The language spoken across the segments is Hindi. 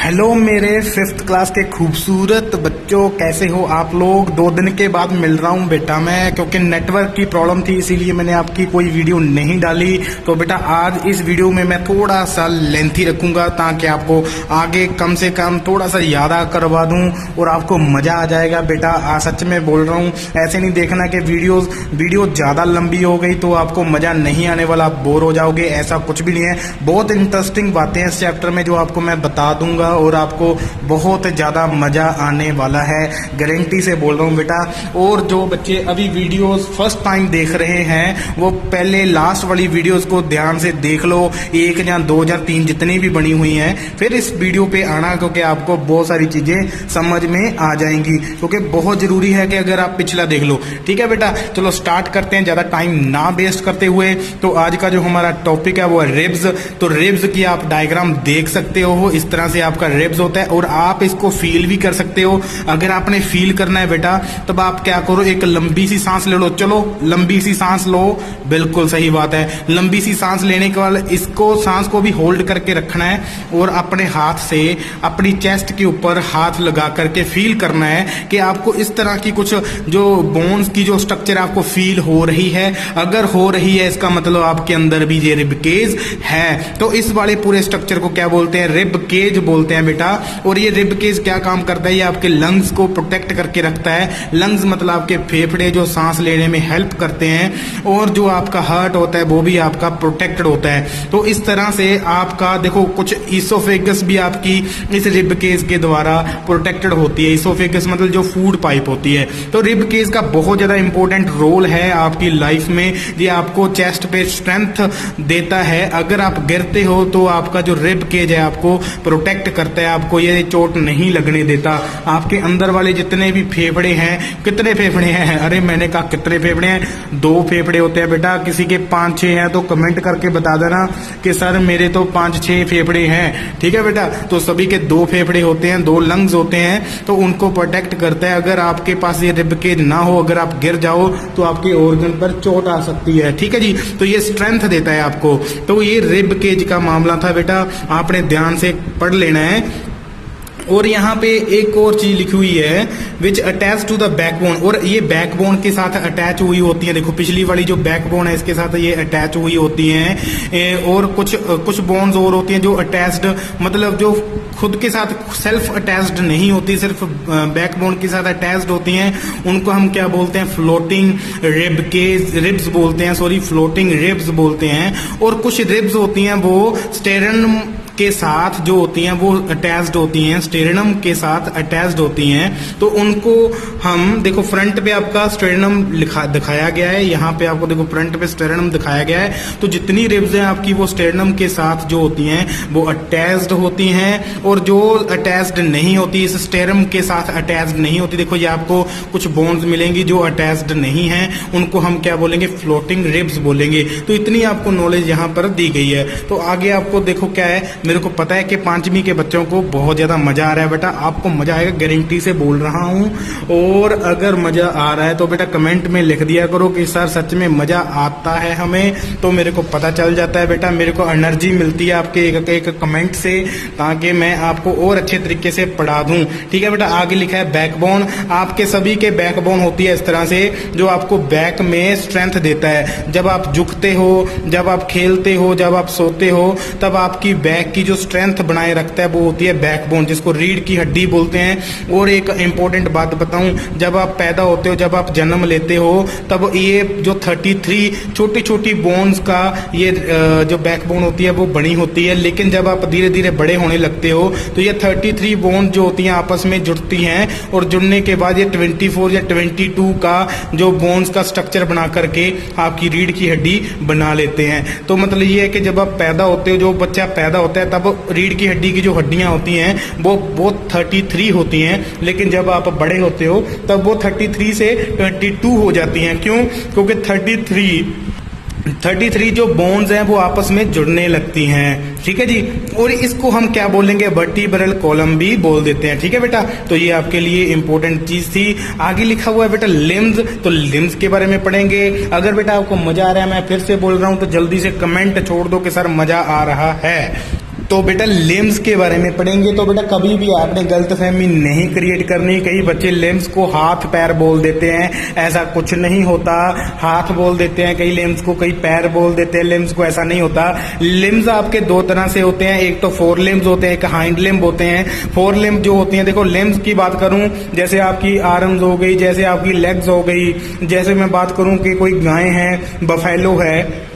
हेलो मेरे फिफ्थ क्लास के खूबसूरत बच्चों, कैसे हो आप लोग। 2 दिन के बाद मिल रहा हूँ बेटा मैं, क्योंकि नेटवर्क की प्रॉब्लम थी इसीलिए मैंने आपकी कोई वीडियो नहीं डाली। तो बेटा आज इस वीडियो में मैं थोड़ा सा लेंथी रखूंगा ताकि आपको आगे कम से कम थोड़ा सा याद करवा दूं और आपको मजा आ जाएगा बेटा। सच में बोल रहा हूँ, ऐसे नहीं देखना कि वीडियो ज्यादा लंबी हो गई तो आपको मजा नहीं आने वाला, आप बोर हो जाओगे, ऐसा कुछ भी नहीं है। बहुत इंटरेस्टिंग बातें हैं इस चैप्टर में जो आपको मैं बता दूंगा और आपको बहुत ज्यादा मजा आने वाला है, गारंटी से बोल रहा हूँ बेटा। और जो बच्चे अभी वीडियोस फर्स्ट टाइम देख रहे हैं वो पहले लास्ट वाली वीडियोस को ध्यान से देख लो, 1 या 2 या 3 जितनी भी बनी हुई हैं, फिर इस वीडियो पे आना, क्योंकि आपको बहुत सारी चीजें समझ में आ जाएंगी, क्योंकि बहुत जरूरी है कि अगर आप पिछला देख लो। ठीक है बेटा, चलो स्टार्ट करते हैं ज्यादा टाइम ना वेस्ट करते हुए। तो आज का जो हमारा टॉपिक है वो है रिब्स। तो रिब्स की आप डायग्राम देख सकते हो, इस तरह से आपका रिब्स होता है और आप इसको फील भी कर सकते हो। अगर आपने फील करना है बेटा तब आप क्या करो, एक लंबी सी सांस ले लो। चलो लंबी सी सांस लो, बिल्कुल सही बात है। लंबी सी सांस लेने के बाद इसको सांस को भी होल्ड करके रखना है और अपने हाथ से अपनी चेस्ट के ऊपर हाथ लगा करके फील करना है कि आपको इस तरह की कुछ जो बोन्स की जो स्ट्रक्चर आपको फील हो रही है। अगर हो रही है इसका मतलब आपके अंदर भी ये रिब केज है। तो इस वाले पूरे स्ट्रक्चर को क्या बोलते हैं, रिब केज बोलते हैं बेटा। और ये रिब केज क्या काम करता है, ये आपके लंग्स को प्रोटेक्ट करके रखता है। लंग्स मतलब आपके फेफड़े जो सांस लेने में हेल्प करते हैं, और जो आपका हार्ट होता है वो भी आपका प्रोटेक्टेड होता है। तो इस तरह से आपका देखो कुछ इसोफेगस भी आपकी इस रिब केज के द्वारा प्रोटेक्टेड होती है। इसोफेगस मतलब जो फूड पाइप होती है। तो रिब केज का बहुत ज्यादा इंपॉर्टेंट रोल है आपकी लाइफ में। ये आपको चेस्ट पे स्ट्रेंथ देता है। अगर आप गिरते हो तो आपका जो रिब केज है आपको प्रोटेक्ट करता है, आपको ये चोट नहीं लगने देता। आपके अंदर वाले जितने भी फेफड़े हैं, कितने फेफड़े हैं, अरे मैंने कहा कितने फेफड़े हैं, 2 फेफड़े होते हैं बेटा। किसी के 5-6 हैं तो कमेंट करके बता देना कि सर मेरे तो 5-6 फेफड़े हैं। ठीक है बेटा, तो सभी के 2 फेफड़े होते हैं, 2 लंग्स होते हैं, तो उनको प्रोटेक्ट करता है। अगर आपके पास ये रिब केज ना हो, अगर आप गिर जाओ तो आपके ऑर्गन पर चोट आ सकती है। ठीक है जी, तो ये स्ट्रेंथ देता है आपको। तो ये रिब केज का मामला था बेटा, आपने ध्यान से पढ़ लेना है। और यहाँ पे एक और चीज लिखी हुई है, विच अटैच टू द बैकबोन, और ये बैकबोन के साथ अटैच हुई होती है। देखो पिछली वाली जो बैकबोन है इसके साथ ये अटैच हुई होती हैं। और कुछ बोन्स और होती हैं जो अटैच्ड, मतलब जो खुद के साथ सेल्फ अटैच्ड नहीं होती, सिर्फ बैकबोन के साथ अटैच्ड होती हैं। उनको हम क्या बोलते हैं, फ्लोटिंग रिब्स बोलते हैं, सॉरी फ्लोटिंग रिब्स बोलते हैं। और कुछ रिब्स होती हैं वो स्टेरनम के साथ जो होती हैं वो अटैच्ड होती हैं, स्टेरनम के साथ अटैच्ड होती हैं। तो उनको हम देखो फ्रंट पे आपका स्टेरनम दिखाया गया है, यहाँ पे आपको देखो फ्रंट पे स्टेरनम दिखाया गया है। तो जितनी रिब्स हैं आपकी वो स्टेरनम के साथ जो होती हैं वो अटैच्ड होती हैं, और जो अटैच्ड नहीं होती, इस स्टेरनम के साथ अटैच्ड नहीं होती, देखो ये आपको कुछ बोन्स मिलेंगी जो अटैच्ड नहीं है, उनको हम क्या बोलेंगे, फ्लोटिंग रिब्स बोलेंगे। तो इतनी आपको नॉलेज यहाँ पर दी गई है। तो आगे आपको देखो क्या है, मेरे को पता है कि 5वीं के बच्चों को बहुत ज्यादा मजा आ रहा है बेटा, आपको मजा आएगा, गारंटी से बोल रहा हूं। और अगर मजा आ रहा है तो बेटा कमेंट में लिख दिया करो कि सर सच में मजा आता है हमें, तो मेरे को पता चल जाता है बेटा, मेरे को एनर्जी मिलती है आपके एक कमेंट से, ताकि मैं आपको और अच्छे तरीके से पढ़ा दूं। ठीक है बेटा, आगे लिखा है बैकबोन। आपके सभी के बैकबोन होती है इस तरह से, जो आपको बैक में स्ट्रेंथ देता है। जब आप झुकते हो, जब आप खेलते हो, जब आप सोते हो, तब आपकी बैक की जो स्ट्रेंथ बनाए रखता है वो होती है बैकबोन, जिसको रीढ़ की हड्डी बोलते हैं। और एक इंपॉर्टेंट बात बताऊं, जब आप पैदा होते हो, जब आप जन्म लेते हो, तब ये जो 33 छोटी छोटी बोन्स का ये जो बैकबोन होती है वो बनी होती है। लेकिन जब आप धीरे धीरे बड़े होने लगते हो तो ये 33 बोन जो होती हैं आपस में जुड़ती हैं, और जुड़ने के बाद ये 24 या 22 का जो बोन्स का स्ट्रक्चर बना करके आपकी रीढ़ की हड्डी बना लेते हैं। तो मतलब ये है कि जब आप पैदा होते हो, जो बच्चा पैदा होता है, तब रीढ़ की हड्डी की जो हड्डियां होती हैं वो 33 होती हैं। लेकिन जब आप बड़े होते हो तब वो 33 से 22 हो जाती हैं। क्यों? क्योंकि 33 जो बोन्स हैं वो आपस में जुड़ने लगती हैं। ठीक है जी, और इसको हम क्या बोलेंगे, वर्टिब्रल कॉलम भी बोल देते हैं। ठीक है बेटा, तो ये आपके लिए इंपॉर्टेंट चीज थी। आगे लिखा हुआ है बेटा लिम्स, तो लिम्स के बारे में पढ़ेंगे। अगर बेटा आपको मजा आ रहा है, मैं फिर से बोल रहा हूं, तो जल्दी से कमेंट छोड़ दो कि सर मजा आ रहा है। तो बेटा लिम्स के बारे में पढ़ेंगे। तो बेटा कभी भी आपने गलतफहमी नहीं क्रिएट करनी। कई बच्चे लिम्स को हाथ पैर बोल देते हैं, ऐसा कुछ नहीं होता। हाथ बोल देते हैं कई लिम्स को, कई पैर बोल देते हैं लिम्स को, ऐसा नहीं होता। लिम्स आपके दो तरह से होते हैं, एक तो फोर लिम्स होते हैं, एक हाइंड लिम्ब होते हैं। फोर लिम्ब जो होती हैं, देखो लिम्स की बात करूं, जैसे आपकी आर्म्स हो गई, जैसे आपकी लेग्स हो गई, जैसे मैं बात करूं कि कोई गाय है, बफेलो है,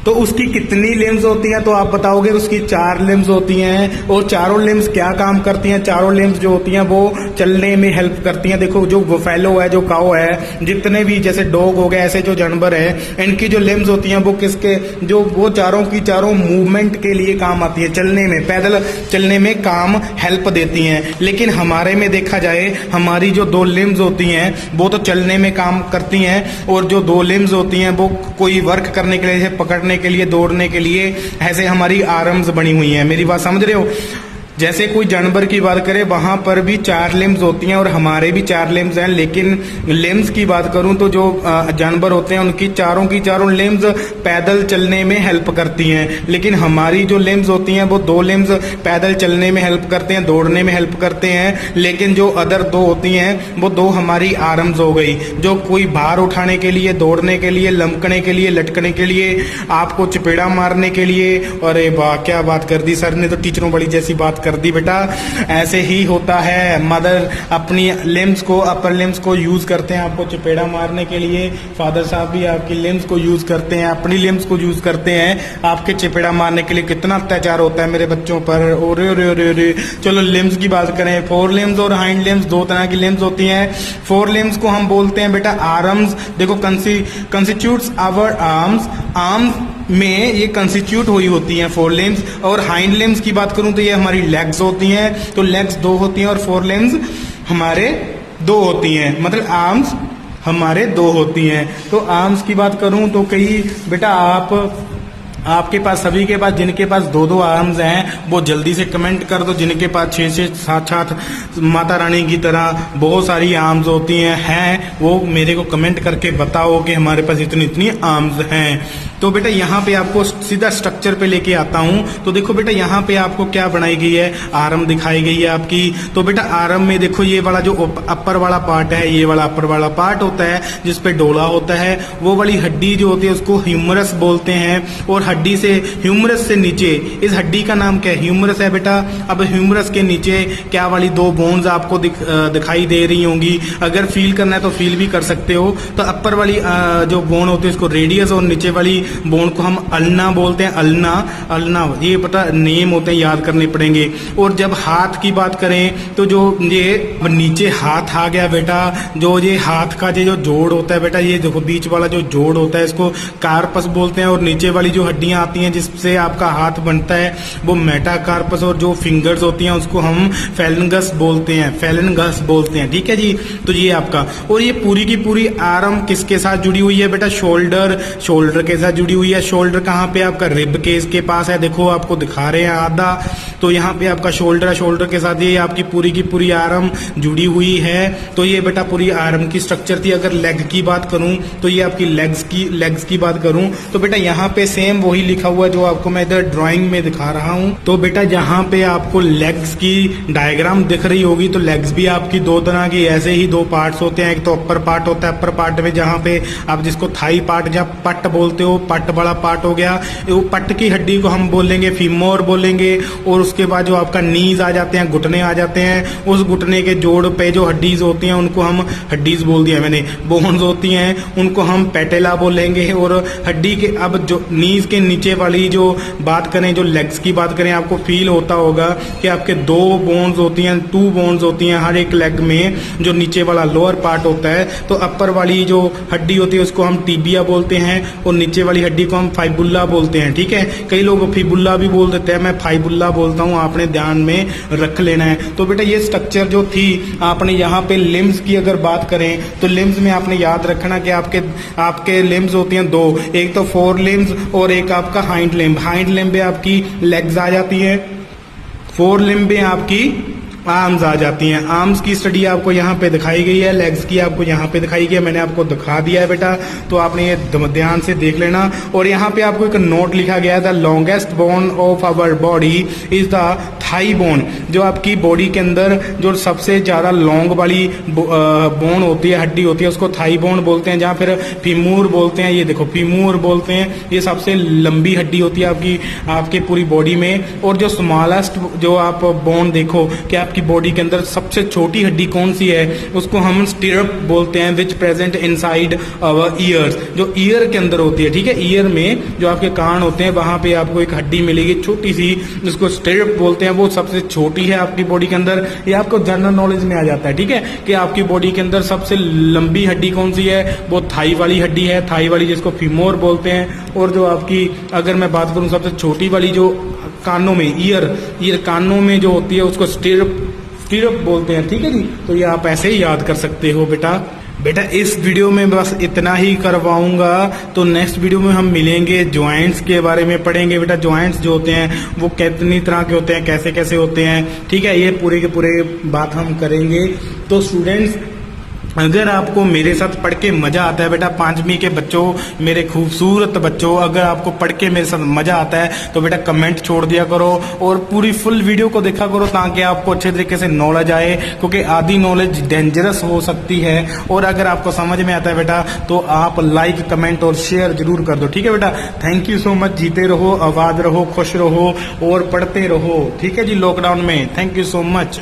तो उसकी कितनी लिम्स होती हैं, तो आप बताओगे उसकी 4 लिम्स होती हैं। और चारों लिम्स क्या काम करती हैं? चारों लिम्स जो होती हैं वो चलने में हेल्प करती हैं। देखो जो बफेलो है, जो काऊ है, जितने भी जैसे डॉग हो गए, ऐसे जो जानवर है, इनकी जो लिम्स होती हैं वो किसके, जो वो चारों की चारों मूवमेंट के लिए काम आती है, चलने में, पैदल चलने में काम हेल्प देती हैं। लेकिन हमारे में देखा जाए, हमारी जो 2 लिम्स होती हैं वो तो चलने में काम करती हैं, और जो 2 लिम्स होती हैं वो कोई वर्क करने के लिए, जैसे पकड़ने के लिए, दौड़ने के लिए, ऐसे हमारी आर्म्स बनी हुई हैं। मेरी बात समझ रहे हो? जैसे कोई जानवर की बात करें, वहां पर भी 4 लिम्स होती हैं और हमारे भी 4 लिम्स हैं। लेकिन लिम्स की बात करूं तो जो जानवर होते हैं उनकी चारों लिम्स पैदल चलने में हेल्प करती हैं। लेकिन हमारी जो लिम्स होती हैं वो 2 लिम्स पैदल चलने में हेल्प करते हैं, दौड़ने में हेल्प करते हैं। लेकिन जो अदर 2 होती हैं वो 2 हमारी आर्म्स हो गई, जो कोई भार उठाने के लिए, दौड़ने के लिए, लमकने के लिए, लटकने के लिए, आपको चपेड़ा मारने के लिए। अरे वाह, क्या बात कर दी सर ने, तो टीचरों बड़ी जैसी बात कर दी बेटा। ऐसे ही होता है, मदर अपनी लिम्स को, अपर लिम्स को यूज करते हैं आपको चपेड़ा मारने के लिए। फादर साहब भी आपकी लिम्स को यूज करते हैं, अपनी लिम्स को यूज करते हैं आपके चपेड़ा मारने के लिए। कितना अत्याचार होता है मेरे बच्चों पर। ओरे ओरे ओरे ओरे। चलो लिम्स की बात करें, 4 लिम्स और हाइंड लिम्स, 2 तरह की लिम्स होती हैं। 4 लिम्स को हम बोलते हैं बेटा आर्म्स। देखो कंस्टिट्यूट्स आवर आर्म्स, आर्म्स में ये कंस्टिट्यूट हुई होती हैं 4 लिम्स। और हाइंड लिम्स की बात करूं तो ये हमारी लेग्स होती हैं। तो लेग्स 2 होती हैं और 4 लिम्स हमारे 2 होती हैं, मतलब आर्म्स हमारे 2 होती हैं। तो आर्म्स की बात करूं तो कई बेटा आपके पास, सभी के पास, जिनके पास 2-2 आर्म्स हैं वो जल्दी से कमेंट कर दो। जिनके पास 6-6, 7-7 माता रानी की तरह बहुत सारी आर्म्स होती हैं वो मेरे को कमेंट करके बताओ कि हमारे पास इतनी आर्म्स हैं। तो बेटा यहाँ पे आपको सीधा स्ट्रक्चर पे लेके आता हूँ। तो देखो बेटा यहाँ पे आपको क्या बनाई गई है, आर्म दिखाई गई है आपकी। तो बेटा आर्म में देखो ये वाला जो अपर वाला पार्ट है, ये वाला अपर वाला पार्ट होता है जिसपे डोला होता है। वो वाली हड्डी जो होती है उसको ह्यूमरस बोलते हैं। और हड्डी से, ह्यूमरस से नीचे, इस हड्डी का नाम क्या है? ह्यूमरस है बेटा। अब ह्यूमरस के नीचे क्या वाली 2 बोन्स आपको दिखाई दे रही होंगी। अगर फील करना है तो फील भी कर सकते हो। तो अपर वाली जो बोन होती है उसको रेडियस, और नीचे वाली बोन को हम अल्ना बोलते हैं। अल्ना ये पता नेम होते हैं, याद करने पड़ेंगे। और जब हाथ की बात करें तो जो ये नीचे हाथ आ गया बेटा, जो ये हाथ का जो जोड़ होता है बेटा, ये देखो बीच वाला जो जोड़ होता है इसको कार्पस बोलते हैं। और नीचे वाली जो हड्डियां आती हैं जिससे आपका हाथ बनता है वो मेटाकार्पस। और जो फिंगर्स होती हैं उसको हम फेलेंगस बोलते हैं। ठीक है जी। तो ये आपका, और ये पूरी की पूरी आर्म किसके साथ जुड़ी हुई है बेटा? शोल्डर के साथ जुड़ी हुई है। शोल्डर कहाँ पे? आपका रिब केस के पास है। देखो आपको दिखा रहे हैं आधा, तो यहाँ पे आपका शोल्डर है। शोल्डर के साथ ये आपकी पूरी की पूरी आर्म जुड़ी हुई है। तो ये बेटा पूरी आर्म की स्ट्रक्चर थी। अगर लेग की बात करूं तो ये आपकी लेग्स की बात करूं तो बेटा यहाँ पे सेम वही लिखा हुआ जो आपको मैं इधर ड्राइंग में दिखा रहा हूं। तो बेटा जहाँ पे आपको लेग्स की डायग्राम दिख रही होगी, तो लेग्स भी आपकी 2 तरह की, ऐसे ही 2 पार्ट्स होते हैं। एक तो अपर पार्ट होता है, अपर पार्ट में जहाँ पे आप जिसको थाई पार्ट या पट बोलते हो, पट बड़ा पार्ट हो गया। वो पट की हड्डी को हम बोलेंगे फीमोर बोलेंगे। और उसके बाद जो आपका नीज आ जाते हैं, घुटने आ जाते हैं, उस घुटने के जोड़ पे जो हड्डीज होती हैं उनको हम हड्डीज बोल दिया मैंने, बोन्स होती हैं उनको हम पेटेला बोलेंगे। और हड्डी के, अब जो नीज के नीचे वाली जो बात करें, जो लेग्स की बात करें, आपको फील होता होगा कि आपके 2 बोन्स होती हैं, 2 बोन्स होती हैं हर एक लेग में। जो नीचे वाला लोअर पार्ट होता है, तो अपर वाली जो हड्डी होती है उसको हम टीबिया बोलते हैं, और नीचे वाली हड्डी को हम फाइबुल्ला बोलते हैं। ठीक है, कई लोग फिबुल्ला भी बोल देते हैं, मैं फाइबुल्ला बोलता हूँ, आपने ध्यान में रख लेना है। तो बेटा ये स्ट्रक्चर जो थी, आपने यहाँ पे लिम्स की अगर बात करें तो लिम्स में आपने याद रखना कि आपके लिम्स होती हैं 2, एक तो 4 लिम्स और एक आपका हाइंड लिम्ब। हाइंड लिम्ब में आपकी लेग्स आ जाती है, 4 लिम्ब में आपकी आर्म्स आ जाती हैं। आर्म्स की स्टडी आपको यहाँ पे दिखाई गई है, लेग्स की आपको यहाँ पे दिखाई गई है, मैंने आपको दिखा दिया है बेटा, तो आपने ये ध्यान से देख लेना। और यहाँ पे आपको एक नोट लिखा गया है, the longest bone of our body is the thigh bone. जो आपकी बॉडी के अंदर जो सबसे ज्यादा लॉन्ग वाली बोन होती है, हड्डी होती है, उसको थाई बोन बोलते हैं, जहाँ फिर फीमूर बोलते हैं, ये देखो फीमूर बोलते हैं। ये सबसे लंबी हड्डी होती है आपकी पूरी बॉडी में। और जो स्मॉलेस्ट जो आप बोन देखो कि आपकी बॉडी के अंदर सबसे छोटी हड्डी कौन सी है, उसको हम स्टिरप बोलते हैं, which present inside our ears. जो ईयर के अंदर होती है, ठीक है, ईयर में जो आपके कान होते हैं वहां पे आपको एक हड्डी मिलेगी छोटी सी, जिसको स्टिरप बोलते हैं, वो सबसे छोटी है आपकी बॉडी के अंदर। ये आपको जनरल नॉलेज में आ जाता है, ठीक है, कि आपकी बॉडी के अंदर सबसे लंबी हड्डी कौन सी है, वो थाई वाली हड्डी है, थाई वाली जिसको फीमोर बोलते हैं। और जो आपकी अगर मैं बात करूं सबसे छोटी वाली जो कानों में ईयर कानों में जो होती है, उसको स्टिरप बोलते हैं, ठीक है जी। तो ये आप ऐसे ही याद कर सकते हो बेटा इस वीडियो में बस इतना ही करवाऊंगा। तो नेक्स्ट वीडियो में हम मिलेंगे, ज्वाइंट्स के बारे में पढ़ेंगे बेटा। ज्वाइंट्स जो होते हैं वो कितनी तरह के होते हैं, कैसे कैसे होते हैं, ठीक है, ये पूरे के पूरे बात हम करेंगे। तो स्टूडेंट्स, अगर आपको मेरे साथ पढ़ के मजा आता है बेटा, 5वीं के बच्चों, मेरे खूबसूरत बच्चों, अगर आपको पढ़ के मेरे साथ मजा आता है तो बेटा कमेंट छोड़ दिया करो और पूरी फुल वीडियो को देखा करो, ताकि आपको अच्छे तरीके से नॉलेज आए, क्योंकि आधी नॉलेज डेंजरस हो सकती है। और अगर आपको समझ में आता है बेटा तो आप लाइक, कमेंट और शेयर जरूर कर दो, ठीक है बेटा। Thank you so much. जीते रहो, आबाद रहो, खुश रहो और पढ़ते रहो, ठीक है जी, लॉकडाउन में। Thank you so much.